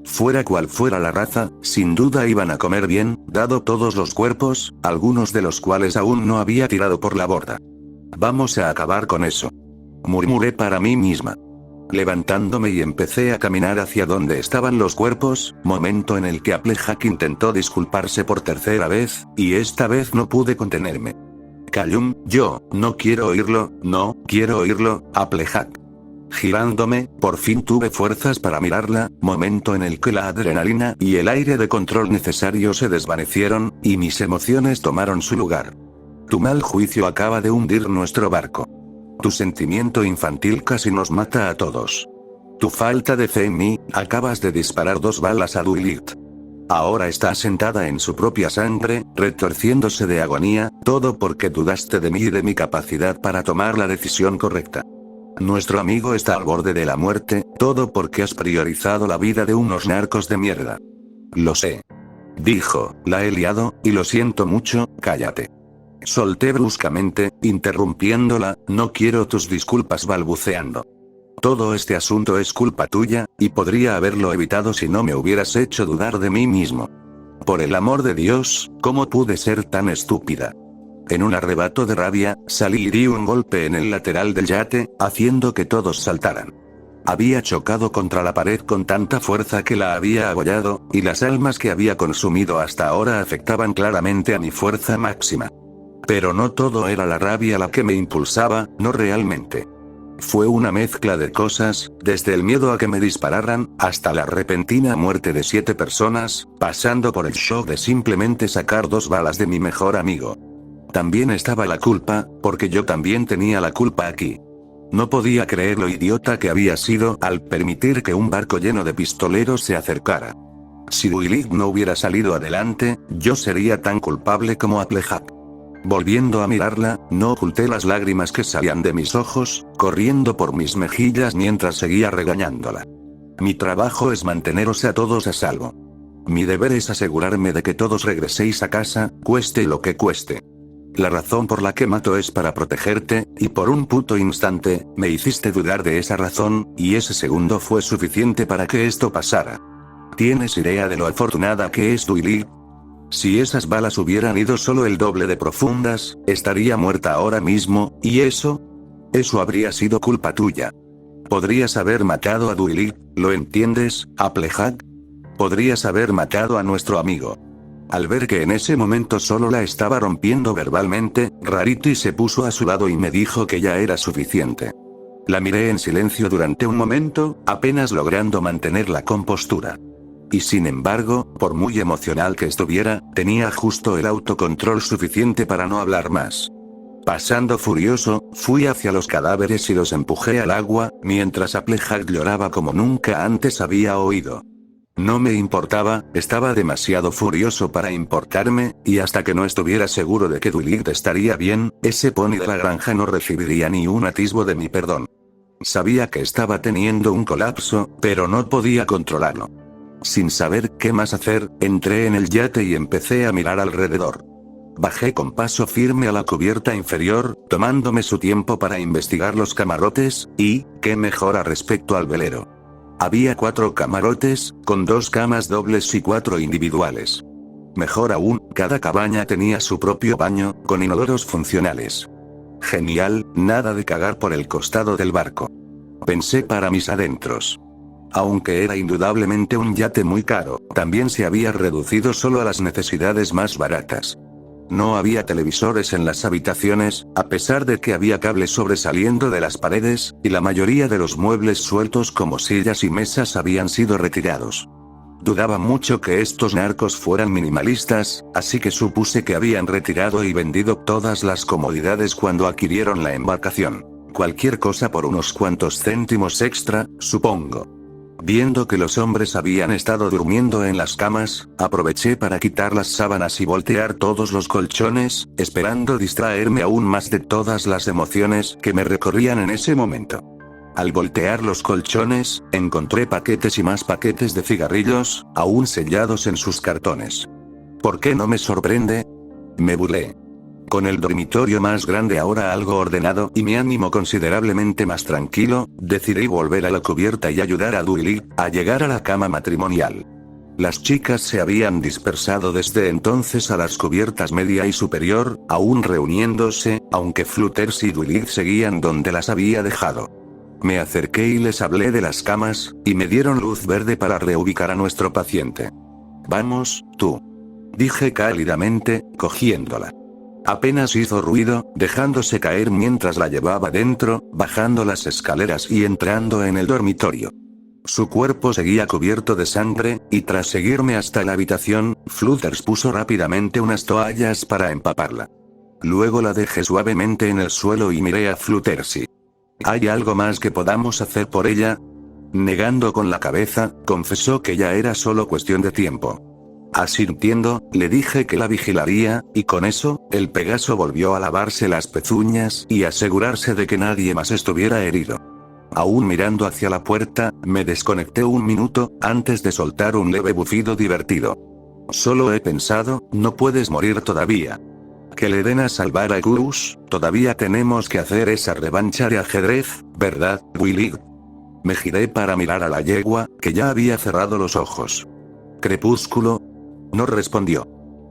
Fuera cual fuera la raza, sin duda iban a comer bien, dado todos los cuerpos, algunos de los cuales aún no había tirado por la borda. Vamos a acabar con eso. Murmuré para mí misma. Levantándome y empecé a caminar hacia donde estaban los cuerpos, momento en el que Applejack intentó disculparse por tercera vez, y esta vez no pude contenerme. Callum, no quiero oírlo, Applejack. Girándome, por fin tuve fuerzas para mirarla, momento en el que la adrenalina y el aire de control necesario se desvanecieron, y mis emociones tomaron su lugar. Tu mal juicio acaba de hundir nuestro barco. Tu sentimiento infantil casi nos mata a todos. Tu falta de fe en mí, acabas de disparar 2 balas a Dwight. Ahora está sentada en su propia sangre, retorciéndose de agonía, todo porque dudaste de mí y de mi capacidad para tomar la decisión correcta. Nuestro amigo está al borde de la muerte, todo porque has priorizado la vida de unos narcos de mierda. Lo sé. Dijo, la he liado, y lo siento mucho, cállate. Solté bruscamente, interrumpiéndola, no quiero tus disculpas balbuceando. Todo este asunto es culpa tuya, y podría haberlo evitado si no me hubieras hecho dudar de mí mismo. Por el amor de Dios, ¿cómo pude ser tan estúpida? En un arrebato de rabia, salí y di un golpe en el lateral del yate, haciendo que todos saltaran. Había chocado contra la pared con tanta fuerza que la había abollado, y las almas que había consumido hasta ahora afectaban claramente a mi fuerza máxima. Pero no todo era la rabia la que me impulsaba, no realmente. Fue una mezcla de cosas, desde el miedo a que me dispararan, hasta la repentina muerte de 7 personas, pasando por el shock de simplemente sacar 2 balas de mi mejor amigo. También estaba la culpa, porque yo también tenía la culpa aquí. No podía creer lo idiota que había sido al permitir que un barco lleno de pistoleros se acercara. Si Willig no hubiera salido adelante, yo sería tan culpable como Applejack. Volviendo a mirarla, no oculté las lágrimas que salían de mis ojos, corriendo por mis mejillas mientras seguía regañándola. Mi trabajo es manteneros a todos a salvo. Mi deber es asegurarme de que todos regreséis a casa, cueste lo que cueste. La razón por la que mato es para protegerte, y por un puto instante, me hiciste dudar de esa razón, y ese segundo fue suficiente para que esto pasara. ¿Tienes idea de lo afortunada que es Willig? Si esas balas hubieran ido solo el doble de profundas, estaría muerta ahora mismo, y eso habría sido culpa tuya. Podrías haber matado a Willig, ¿lo entiendes, Applejack? Podrías haber matado a nuestro amigo. Al ver que en ese momento solo la estaba rompiendo verbalmente, Rarity se puso a su lado y me dijo que ya era suficiente. La miré en silencio durante un momento, apenas logrando mantener la compostura. Y sin embargo, por muy emocional que estuviera, tenía justo el autocontrol suficiente para no hablar más. Pasando furioso, fui hacia los cadáveres y los empujé al agua, mientras Applejack lloraba como nunca antes había oído. No me importaba, estaba demasiado furioso para importarme, y hasta que no estuviera seguro de que Willig estaría bien, ese pony de la granja no recibiría ni un atisbo de mi perdón. Sabía que estaba teniendo un colapso, pero no podía controlarlo. Sin saber qué más hacer, entré en el yate y empecé a mirar alrededor. Bajé con paso firme a la cubierta inferior, tomándome su tiempo para investigar los camarotes, y, qué mejora respecto al velero. Había 4 camarotes, con 2 camas dobles y 4 individuales. Mejor aún, cada cabaña tenía su propio baño, con inodoros funcionales. Genial, nada de cagar por el costado del barco. Pensé para mis adentros. Aunque era indudablemente un yate muy caro, también se había reducido solo a las necesidades más baratas. No había televisores en las habitaciones, a pesar de que había cables sobresaliendo de las paredes, y la mayoría de los muebles sueltos como sillas y mesas habían sido retirados. Dudaba mucho que estos narcos fueran minimalistas, así que supuse que habían retirado y vendido todas las comodidades cuando adquirieron la embarcación. Cualquier cosa por unos cuantos céntimos extra, supongo. Viendo que los hombres habían estado durmiendo en las camas, aproveché para quitar las sábanas y voltear todos los colchones, esperando distraerme aún más de todas las emociones que me recorrían en ese momento. Al voltear los colchones, encontré paquetes y más paquetes de cigarrillos, aún sellados en sus cartones. ¿Por qué no me sorprende? Me burlé. Con el dormitorio más grande ahora algo ordenado y mi ánimo considerablemente más tranquilo, decidí volver a la cubierta y ayudar a Willig a llegar a la cama matrimonial. Las chicas se habían dispersado desde entonces a las cubiertas media y superior, aún reuniéndose, aunque Flutters y Willig seguían donde las había dejado. Me acerqué y les hablé de las camas, y me dieron luz verde para reubicar a nuestro paciente. Vamos, tú. Dije cálidamente, cogiéndola. Apenas hizo ruido, dejándose caer mientras la llevaba dentro, bajando las escaleras y entrando en el dormitorio. Su cuerpo seguía cubierto de sangre, y tras seguirme hasta la habitación, Flutters puso rápidamente unas toallas para empaparla. Luego la dejé suavemente en el suelo y miré a Fluttersy. ¿Hay algo más que podamos hacer por ella? Negando con la cabeza, confesó que ya era solo cuestión de tiempo. Asintiendo, le dije que la vigilaría, y con eso, el Pegaso volvió a lavarse las pezuñas y asegurarse de que nadie más estuviera herido. Aún mirando hacia la puerta, me desconecté un minuto, antes de soltar un leve bufido divertido. Solo he pensado, no puedes morir todavía. Que le den a salvar a Gus, todavía tenemos que hacer esa revancha de ajedrez, ¿verdad, Willy? Me giré para mirar a la yegua, que ya había cerrado los ojos. ¿Crepúsculo? No respondió.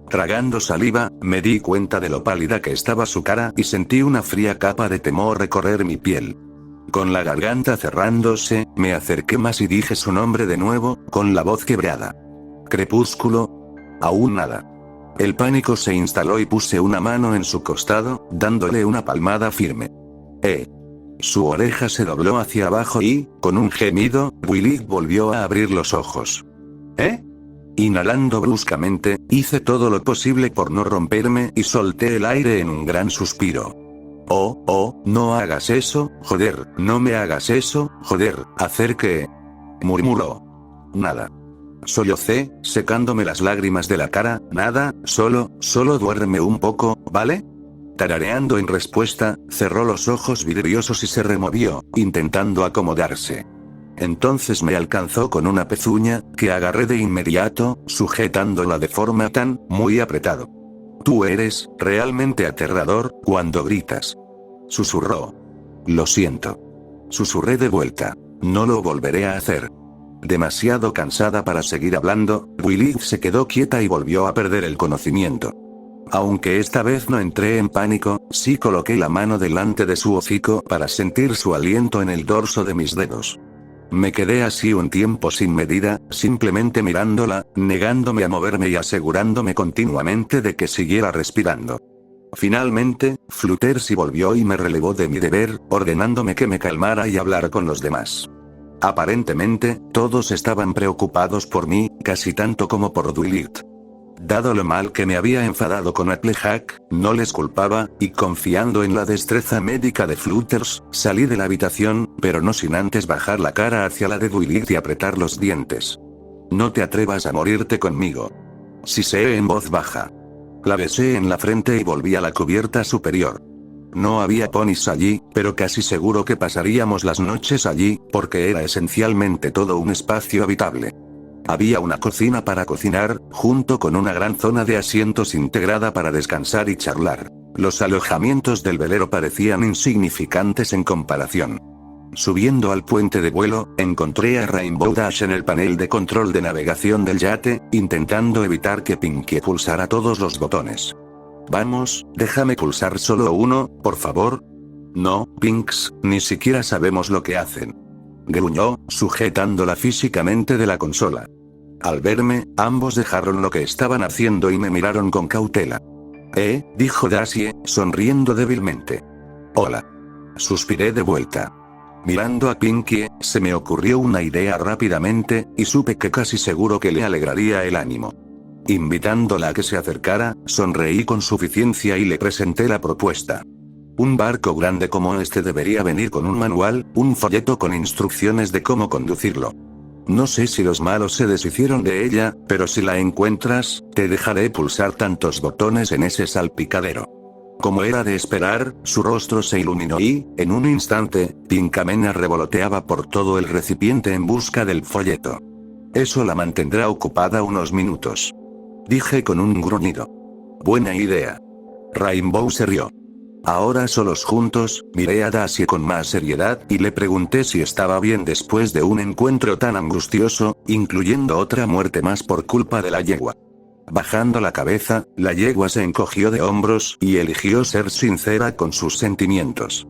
Tragando saliva, me di cuenta de lo pálida que estaba su cara y sentí una fría capa de temor recorrer mi piel. Con la garganta cerrándose, me acerqué más y dije su nombre de nuevo, con la voz quebrada. ¿Crepúsculo? Aún nada. El pánico se instaló y puse una mano en su costado, dándole una palmada firme. Su oreja se dobló hacia abajo y, con un gemido, Willy volvió a abrir los ojos. Inhalando bruscamente, hice todo lo posible por no romperme y solté el aire en un gran suspiro. No hagas eso, joder, no me hagas eso, joder, hacer que... murmuró. Nada. Sollocé, secándome las lágrimas de la cara, nada, solo duerme un poco, ¿vale? Tarareando en respuesta, cerró los ojos vidriosos y se removió, intentando acomodarse. Entonces me alcanzó con una pezuña, que agarré de inmediato, sujetándola de forma muy apretado. Tú eres, realmente aterrador, cuando gritas. Susurró. Lo siento. Susurré de vuelta. No lo volveré a hacer. Demasiado cansada para seguir hablando, Willy se quedó quieta y volvió a perder el conocimiento. Aunque esta vez no entré en pánico, sí coloqué la mano delante de su hocico para sentir su aliento en el dorso de mis dedos. Me quedé así un tiempo sin medida, simplemente mirándola, negándome a moverme y asegurándome continuamente de que siguiera respirando. Finalmente, Fluttershy volvió y me relevó de mi deber, ordenándome que me calmara y hablar con los demás. Aparentemente, todos estaban preocupados por mí, casi tanto como por Dwight. Dado lo mal que me había enfadado con Applejack, no les culpaba, y confiando en la destreza médica de Flutters, salí de la habitación, pero no sin antes bajar la cara hacia la de Dwight y apretar los dientes. No te atrevas a morirte conmigo. Siseé en voz baja. La besé en la frente y volví a la cubierta superior. No había ponis allí, pero casi seguro que pasaríamos las noches allí, porque era esencialmente todo un espacio habitable. Había una cocina para cocinar, junto con una gran zona de asientos integrada para descansar y charlar. Los alojamientos del velero parecían insignificantes en comparación. Subiendo al puente de vuelo, encontré a Rainbow Dash en el panel de control de navegación del yate, intentando evitar que Pinkie pulsara todos los botones. Vamos, déjame pulsar solo uno, por favor. No, Pinks, ni siquiera sabemos lo que hacen. Gruñó, sujetándola físicamente de la consola. Al verme, ambos dejaron lo que estaban haciendo y me miraron con cautela. Dijo Daisy, sonriendo débilmente. Hola. Suspiré de vuelta. Mirando a Pinkie, se me ocurrió una idea rápidamente, y supe que casi seguro que le alegraría el ánimo. Invitándola a que se acercara, sonreí con suficiencia y le presenté la propuesta. Un barco grande como este debería venir con un manual, un folleto con instrucciones de cómo conducirlo. No sé si los malos se deshicieron de ella, pero si la encuentras, te dejaré pulsar tantos botones en ese salpicadero. Como era de esperar, su rostro se iluminó y, en un instante, Pinkamena revoloteaba por todo el recipiente en busca del folleto. Eso la mantendrá ocupada unos minutos. Dije con un gruñido. Buena idea. Rainbow se rió. Ahora solos juntos, miré a Daisy con más seriedad y le pregunté si estaba bien después de un encuentro tan angustioso, incluyendo otra muerte más por culpa de la yegua. Bajando la cabeza, la yegua se encogió de hombros y eligió ser sincera con sus sentimientos.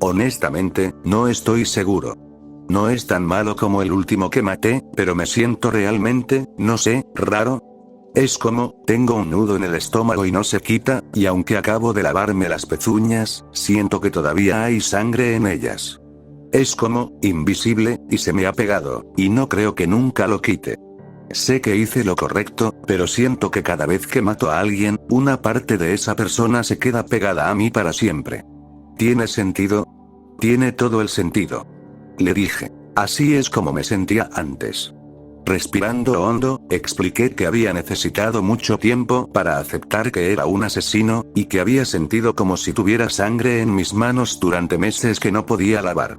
Honestamente, no estoy seguro. No es tan malo como el último que maté, pero me siento realmente, no sé, raro. Es como, tengo un nudo en el estómago y no se quita, y aunque acabo de lavarme las pezuñas, siento que todavía hay sangre en ellas. Es como, invisible, y se me ha pegado, y no creo que nunca lo quite. Sé que hice lo correcto, pero siento que cada vez que mato a alguien, una parte de esa persona se queda pegada a mí para siempre. ¿Tiene sentido? Tiene todo el sentido. Le dije. Así es como me sentía antes. Respirando hondo, expliqué que había necesitado mucho tiempo para aceptar que era un asesino, y que había sentido como si tuviera sangre en mis manos durante meses que no podía lavar.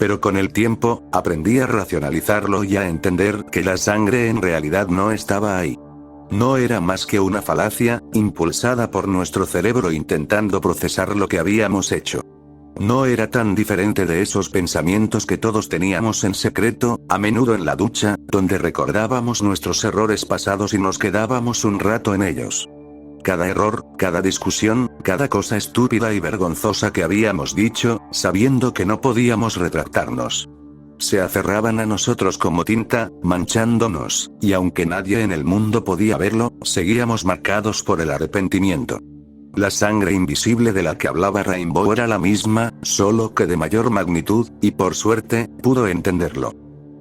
Pero con el tiempo, aprendí a racionalizarlo y a entender que la sangre en realidad no estaba ahí. No era más que una falacia, impulsada por nuestro cerebro intentando procesar lo que habíamos hecho. No era tan diferente de esos pensamientos que todos teníamos en secreto, a menudo en la ducha, donde recordábamos nuestros errores pasados y nos quedábamos un rato en ellos. Cada error, cada discusión, cada cosa estúpida y vergonzosa que habíamos dicho, sabiendo que no podíamos retractarnos. Se aferraban a nosotros como tinta, manchándonos, y aunque nadie en el mundo podía verlo, seguíamos marcados por el arrepentimiento. La sangre invisible de la que hablaba Rainbow era la misma, solo que de mayor magnitud, y por suerte, pudo entenderlo.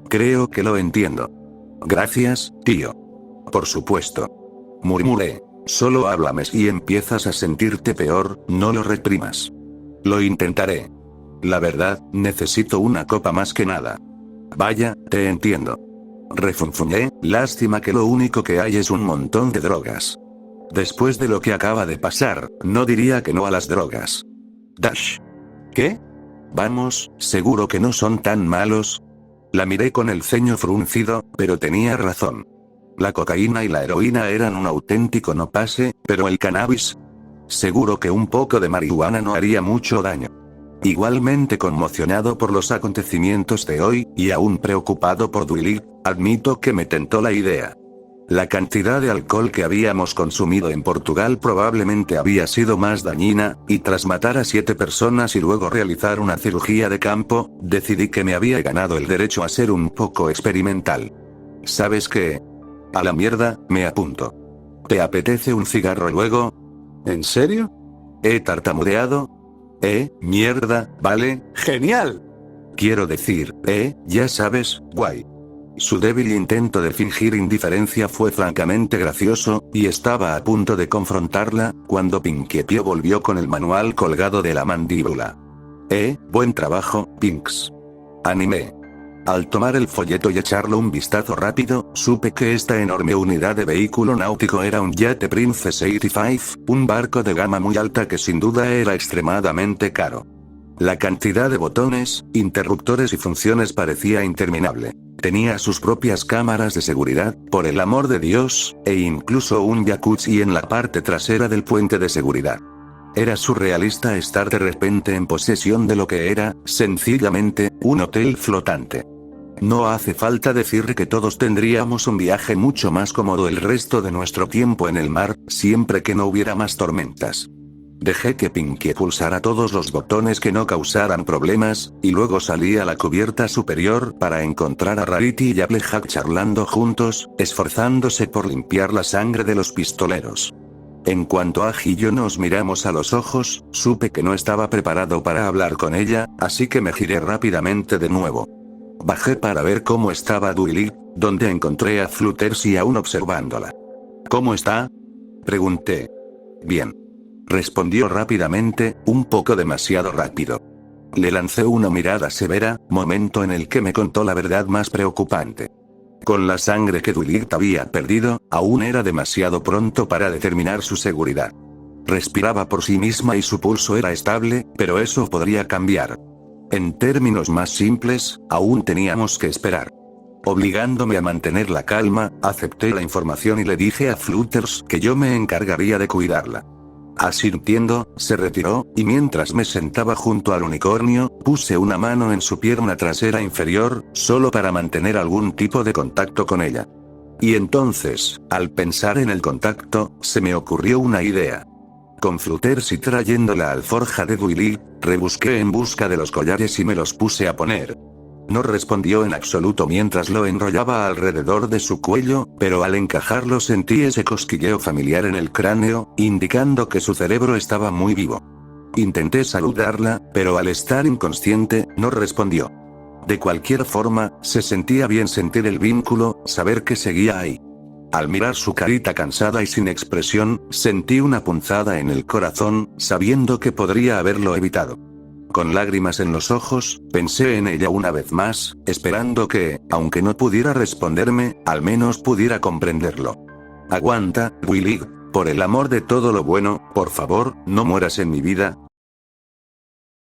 Creo que lo entiendo. Gracias, tío. Por supuesto. Murmuré. Solo háblame si empiezas a sentirte peor, no lo reprimas. Lo intentaré. La verdad, necesito una copa más que nada. Vaya, te entiendo. Refunfuñé, lástima que lo único que hay es un montón de drogas. Después de lo que acaba de pasar, no diría que no a las drogas. Dash. ¿Qué? Vamos, seguro que no son tan malos. La miré con el ceño fruncido, pero tenía razón. La cocaína y la heroína eran un auténtico no pase, pero el cannabis. Seguro que un poco de marihuana no haría mucho daño. Igualmente conmocionado por los acontecimientos de hoy, y aún preocupado por Dwight, admito que me tentó la idea. La cantidad de alcohol que habíamos consumido en Portugal probablemente había sido más dañina, y tras matar a 7 personas y luego realizar una cirugía de campo, decidí que me había ganado el derecho a ser un poco experimental. ¿Sabes qué? A la mierda, me apunto. ¿Te apetece un cigarro luego? ¿En serio? He tartamudeado. Mierda, vale, genial. Quiero decir, ya sabes, guay. Su débil intento de fingir indiferencia fue francamente gracioso, y estaba a punto de confrontarla, cuando Pinkie Pie volvió con el manual colgado de la mandíbula. Buen trabajo, Pinks. Animé. Al tomar el folleto y echarlo un vistazo rápido, supe que esta enorme unidad de vehículo náutico era un yate Princess 85, un barco de gama muy alta que sin duda era extremadamente caro. La cantidad de botones, interruptores y funciones parecía interminable. Tenía sus propias cámaras de seguridad, por el amor de Dios, e incluso un jacuzzi en la parte trasera del puente de seguridad. Era surrealista estar de repente en posesión de lo que era, sencillamente, un hotel flotante. No hace falta decir que todos tendríamos un viaje mucho más cómodo el resto de nuestro tiempo en el mar, siempre que no hubiera más tormentas. Dejé que Pinkie pulsara todos los botones que no causaran problemas, y luego salí a la cubierta superior para encontrar a Rarity y Applejack charlando juntos, esforzándose por limpiar la sangre de los pistoleros. En cuanto Ag y yo nos miramos a los ojos, supe que no estaba preparado para hablar con ella, así que me giré rápidamente de nuevo. Bajé para ver cómo estaba Dwight, donde encontré a Fluttershy aún observándola. ¿Cómo está? Pregunté. Bien. Respondió rápidamente, un poco demasiado rápido. Le lancé una mirada severa, momento en el que me contó la verdad más preocupante. Con la sangre que Dwight había perdido, aún era demasiado pronto para determinar su seguridad. Respiraba por sí misma y su pulso era estable, pero eso podría cambiar. En términos más simples, aún teníamos que esperar. Obligándome a mantener la calma, acepté la información y le dije a Flutters que yo me encargaría de cuidarla. Asintiendo, se retiró, y mientras me sentaba junto al unicornio, puse una mano en su pierna trasera inferior, solo para mantener algún tipo de contacto con ella. Y entonces, al pensar en el contacto, se me ocurrió una idea. Con Fluttershy trayendo la alforja de Dwight, rebusqué en busca de los collares y me los puse a poner. No respondió en absoluto mientras lo enrollaba alrededor de su cuello, pero al encajarlo sentí ese cosquilleo familiar en el cráneo, indicando que su cerebro estaba muy vivo. Intenté saludarla, pero al estar inconsciente, no respondió. De cualquier forma, se sentía bien sentir el vínculo, saber que seguía ahí. Al mirar su carita cansada y sin expresión, sentí una punzada en el corazón, sabiendo que podría haberlo evitado. Con lágrimas en los ojos, pensé en ella una vez más, esperando que, aunque no pudiera responderme, al menos pudiera comprenderlo. Aguanta, Willy, por el amor de todo lo bueno, por favor, no mueras en mi vida,